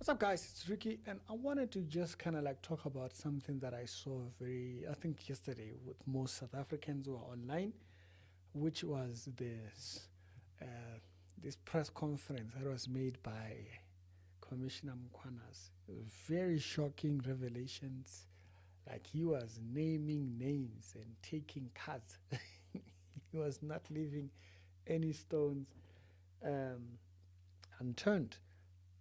What's up, guys? It's Ricky, and I wanted to just kind of like talk about something that I saw I think yesterday with most South Africans who are online, which was this press conference that was made by Commissioner Mkhwanazi. Very shocking revelations. Like he was naming names and taking cuts. He was not leaving any stones unturned.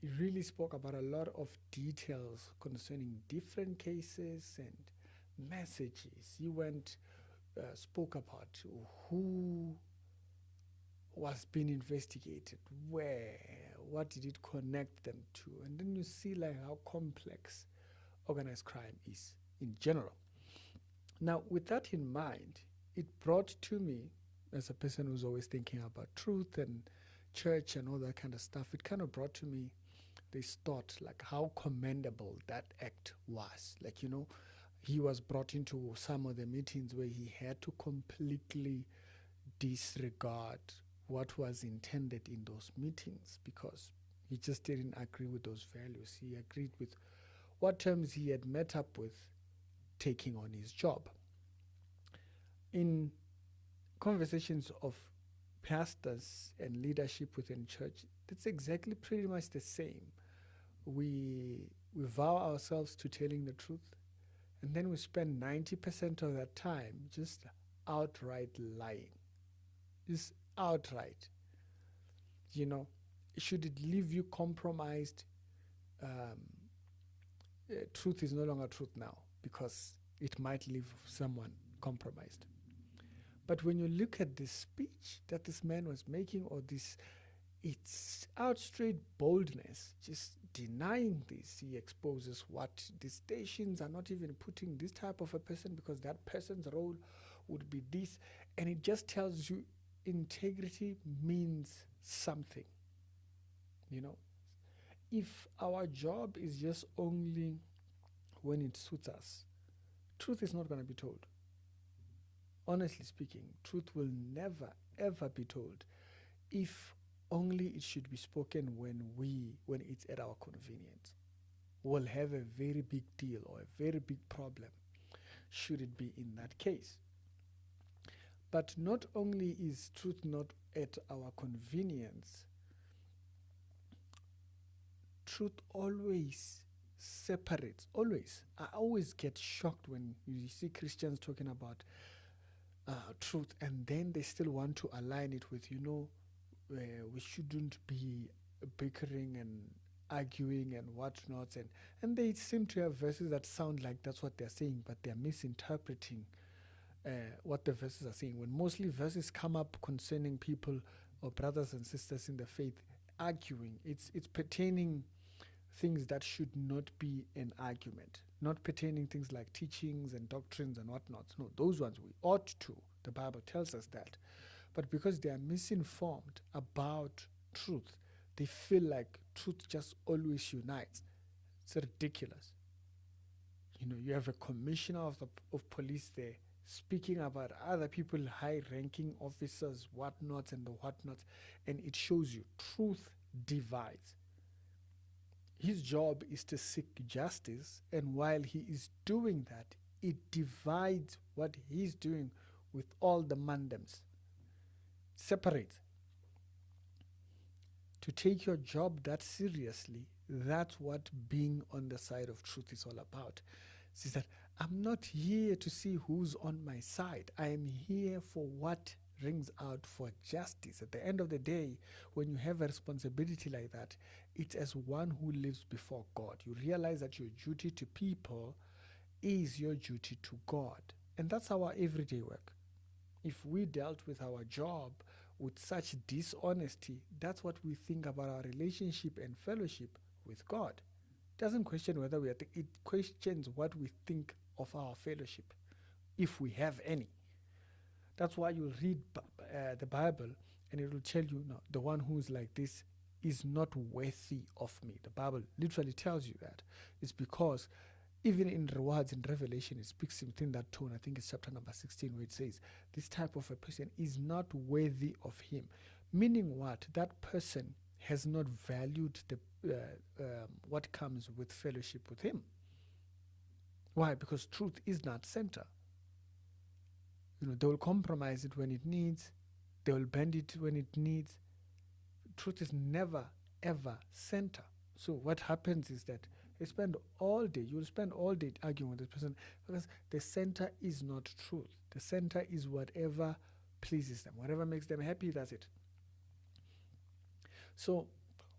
He really spoke about a lot of details concerning different cases and messages. He spoke about who was being investigated, where, what did it connect them to, and then you see like how complex organized crime is in general. Now, with that in mind, it brought to me, as a person who's always thinking about truth and church and all that kind of stuff, it kind of brought to me this thought, like how commendable that act was. Like, he was brought into some of the meetings where he had to completely disregard what was intended in those meetings because he just didn't agree with those values. He agreed with what terms he had met up with taking on his job. In conversations of pastors and leadership within church, that's exactly pretty much the same. We vow ourselves to telling the truth, and then we spend 90% of that time just outright lying. Just outright. Should it leave you compromised? Truth is no longer truth now because it might leave someone compromised. But when you look at this speech that this man was making, or it's out straight boldness, just denying this. He exposes what the stations are not even putting this type of a person because that person's role would be this. And it just tells you integrity means something. If our job is just only when it suits us, truth is not going to be told. Honestly speaking, truth will never, ever be told. If only it should be spoken when it's at our convenience. We'll have a very big deal or a very big problem should it be in that case. But not only is truth not at our convenience, truth always separates, always. I always get shocked when you see Christians talking about truth and then they still want to align it with, we shouldn't be bickering and arguing and whatnot. And they seem to have verses that sound like that's what they're saying, but they're misinterpreting what the verses are saying. When mostly verses come up concerning people or brothers and sisters in the faith arguing, it's pertaining things that should not be an argument, not pertaining things like teachings and doctrines and whatnot. No, those ones we ought to. The Bible tells us that. But because they are misinformed about truth, they feel like truth just always unites. It's ridiculous. You have a commissioner of police there speaking about other people, high-ranking officers, whatnots and the whatnots, and it shows you truth divides. His job is to seek justice, and while he is doing that, it divides what he's doing with all the mandems. Separate. To take your job that seriously, that's what being on the side of truth is all about. It's that I'm not here to see who's on my side. I am here for what rings out for justice. At the end of the day, when you have a responsibility like that, it's as one who lives before God. You realize that your duty to people is your duty to God. And that's our everyday work. If we dealt with our job with such dishonesty, that's what we think about our relationship and fellowship with God. It doesn't question whether it questions what we think of our fellowship, if we have any. That's why you read the Bible and it will tell you, no, the one who is like this is not worthy of me. The Bible literally tells you that. It's because even in rewards in Revelation, it speaks within that tone. I think it's chapter number 16 where it says, this type of a person is not worthy of him. Meaning what? That person has not valued what comes with fellowship with him. Why? Because truth is not center. They will compromise it when it needs. They will bend it when it needs. Truth is never, ever center. So what happens is that you'll spend all day arguing with this person, because the center is not truth. The center is whatever pleases them. Whatever makes them happy, that's it. So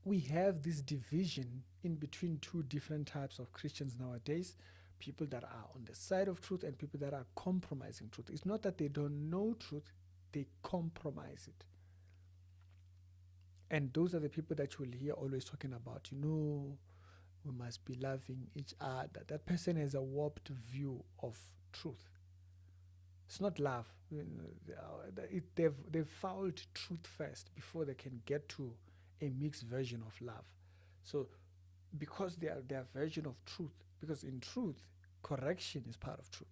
we have this division in between two different types of Christians nowadays. People that are on the side of truth and people that are compromising truth. It's not that they don't know truth, they compromise it. And those are the people that you will hear always talking about, we must be loving each other. That person has a warped view of truth. It's not love. They've fouled truth first before they can get to a mixed version of love. So because they are their version of truth, because in truth, correction is part of truth.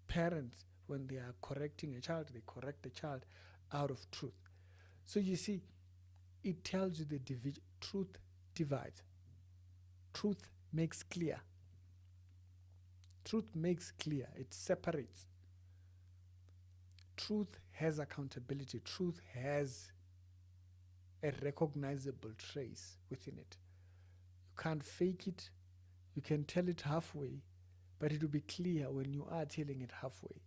Parents, when they are correcting a child, they correct the child out of truth. So you see, it tells you the division. Truth divides. Truth makes clear. Truth makes clear. It separates. Truth has accountability. Truth has a recognizable trace within it. You can't fake it. You can tell it halfway, but it will be clear when you are telling it halfway.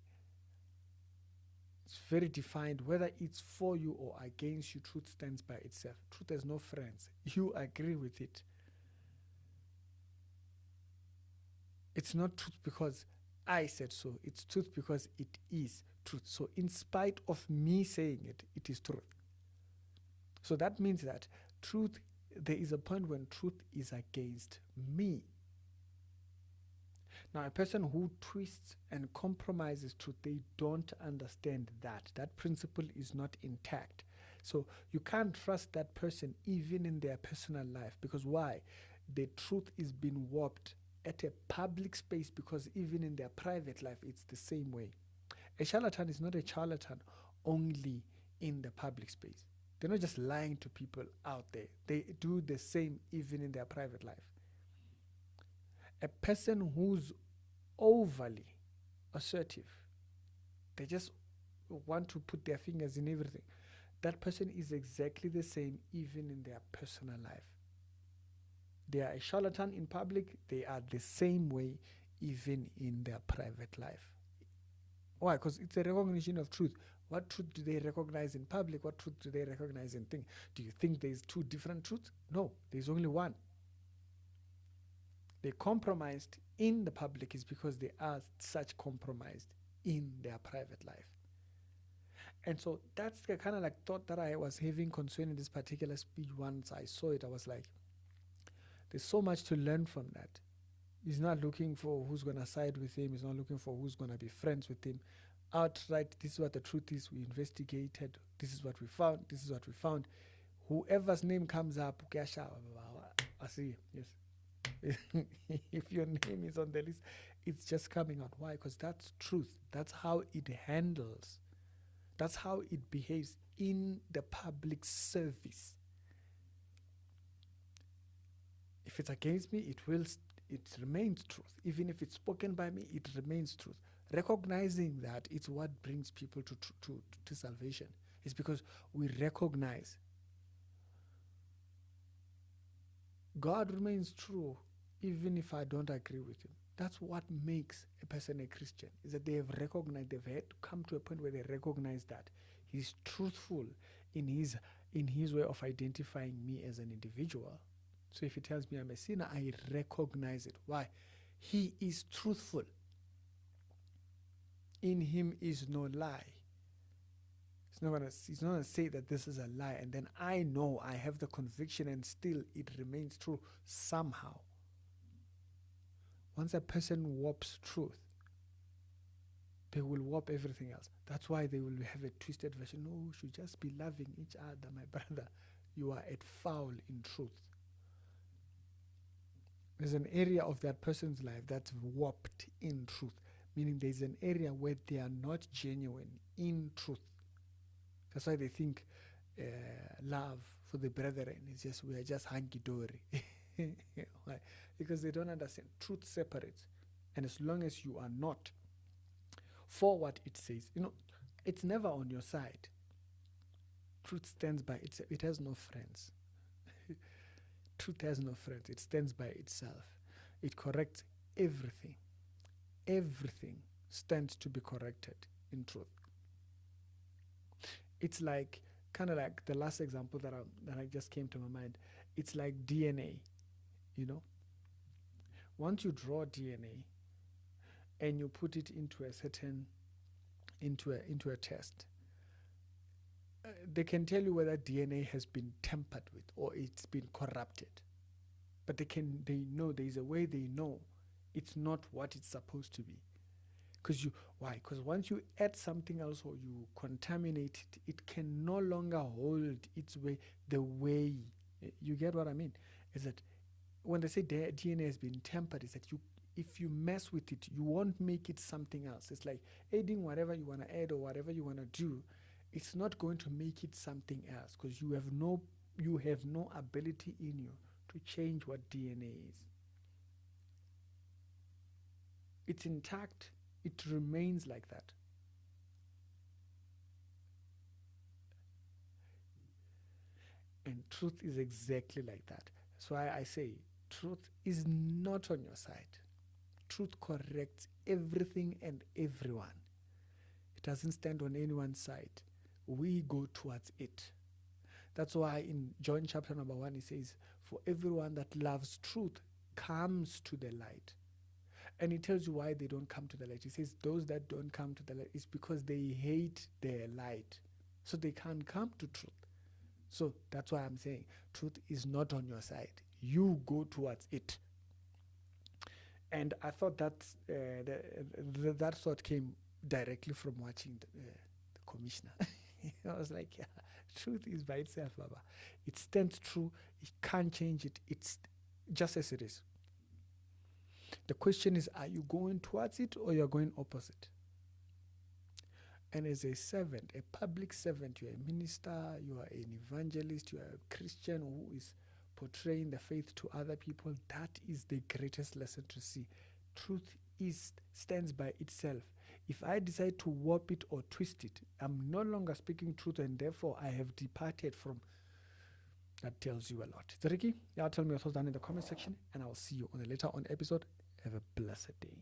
It's very defined. Whether it's for you or against you, truth stands by itself. Truth has no friends. You agree with it. It's not truth because I said so. It's truth because it is truth. So in spite of me saying it, it is truth. So that means that truth, there is a point when truth is against me. Now, a person who twists and compromises truth, they don't understand that. That principle is not intact. So you can't trust that person even in their personal life. Because why? The truth is being warped at a public space, because even in their private life, it's the same way. A charlatan is not a charlatan only in the public space. They're not just lying to people out there. They do the same even in their private life. A person who's overly assertive, they just want to put their fingers in everything. That person is exactly the same even in their personal life. They are a charlatan in public. They are the same way even in their private life. Why? Because it's a recognition of truth. What truth do they recognize in public? What truth do they recognize in things? Do you think there's two different truths? No, there's only one. They compromised in the public is because they are such compromised in their private life. And so that's the kind of like thought that I was having concerning this particular speech. Once I saw it, I was like, there's so much to learn from that. He's not looking for who's going to side with him. He's not looking for who's going to be friends with him. Outright, this is what the truth is. We investigated. This is what we found. This is what we found. Whoever's name comes up, I see, yes. If your name is on the list, it's just coming out. Why? Because that's truth. That's how it handles. That's how it behaves in the public service. If it's against me, it remains truth. Even if it's spoken by me, it remains truth. Recognizing that it's what brings people to salvation. It's because we recognize God remains true even if I don't agree with him. That's what makes a person a Christian, is that they have recognized, they've had to come to a point where they recognize that he's truthful in his way of identifying me as an individual. So if he tells me I'm a sinner, I recognize it. Why? He is truthful. In him is no lie. He's not going to say that this is a lie, and then I know I have the conviction and still it remains true somehow. Once a person warps truth, they will warp everything else. That's why they will have a twisted version. No, we should just be loving each other, my brother. You are at foul in truth. There's an area of that person's life that's warped in truth, meaning there's an area where they are not genuine in truth. That's why they think love for the brethren. It's just we are just hunky-dory. Why? Because they don't understand. Truth separates. And as long as you are not for what it says, it's never on your side. Truth stands by itself. It has no friends. Truth has no friends. It stands by itself. It corrects everything. Everything stands to be corrected in truth. It's like, kind of like the last example that I just came to my mind. It's like DNA, Once you draw DNA and you put it into a certain, into a test, they can tell you whether DNA has been tampered with or it's been corrupted. But they know, there's a way they know it's not what it's supposed to be. Why? Because once you add something else or you contaminate it, it can no longer hold its way the way. You get what I mean? Is that when they say DNA has been tampered, is that if you mess with it, you won't make it something else. It's like adding whatever you want to add or whatever you want to do. It's not going to make it something else because you have no ability in you to change what DNA is. It's intact. It remains like that. And truth is exactly like that. That's why I say truth is not on your side. Truth corrects everything and everyone. It doesn't stand on anyone's side. We go towards it. That's why in John chapter number 1 it says, for everyone that loves truth comes to the light. And it tells you why they don't come to the light. It says those that don't come to the light is because they hate their light. So they can't come to truth. So that's why I'm saying truth is not on your side. You go towards it. And I thought that thought came directly from watching the commissioner. I was like, yeah, truth is by itself, Baba. It stands true. You can't change it. It's just as it is. The question is, are you going towards it or you're going opposite? And as a servant, a public servant, you're a minister, you are an evangelist, you are a Christian who is portraying the faith to other people. That is the greatest lesson to see. Truth stands by itself. If I decide to warp it or twist it, I'm no longer speaking truth and therefore I have departed from. That tells you a lot. Ricky, tell me your thoughts down in the comment section and I'll see you on a later on episode. Have a blessed day.